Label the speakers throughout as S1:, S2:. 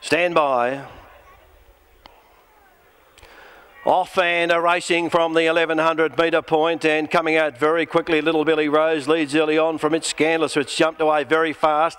S1: Stand by. Off and racing from the 1100 metre point and coming out very quickly. Little Billy Rose leads early on from It's Scandalous, which jumped away very fast.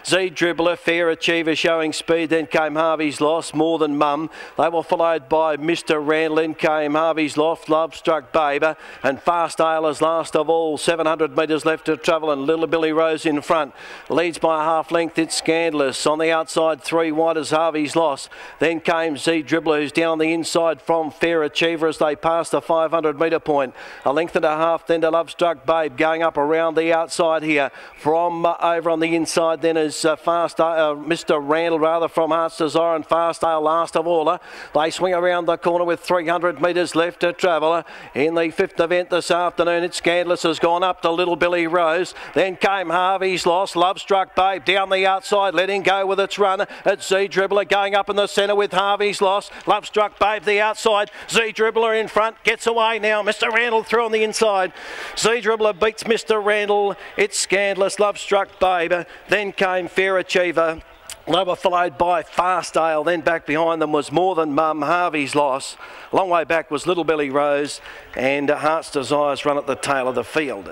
S1: Z Dribbler, Fair Achiever showing speed. Then came Harvey's Loss, More Than Mum. They were followed by Mr. Randall. Then came Harvey's Loft, Love Struck Babe, and Fast Ailers last of all. 700 metres left to travel and Little Billy Rose in front. Leads by a half length. It's Scandalous. On the outside, 3 wide as Harvey's Loss. Then came Z Dribbler, who's down the inside from Fair Achiever as they pass the 500 metre point. A length and a half then to Love Struck Babe, going up around the outside here. From over on the inside then is Mr. Randall, rather, from Heart's Desire, and Fast Ale last of all. They swing around the corner with 300 metres left to travel. In the 5th event this afternoon, It's Scandalous has gone up to Little Billy Rose. Then came Harvey's Loss, Love Struck Babe down the outside, letting go with its run. It's Z Dribbler going up in the centre with Harvey's Loss. Love Struck Babe the outside. Z Dribbler in front, gets away now. Mr. Randall through on the inside. Z Dribbler beats Mr. Randall. It's Scandalous, Love Struck Babe. Then came Fair Achiever. They were followed by Fast Ale. Then back behind them was More Than Mum, Harvey's Loss. Long way back was Little Billy Rose, and Heart's Desires run at the tail of the field.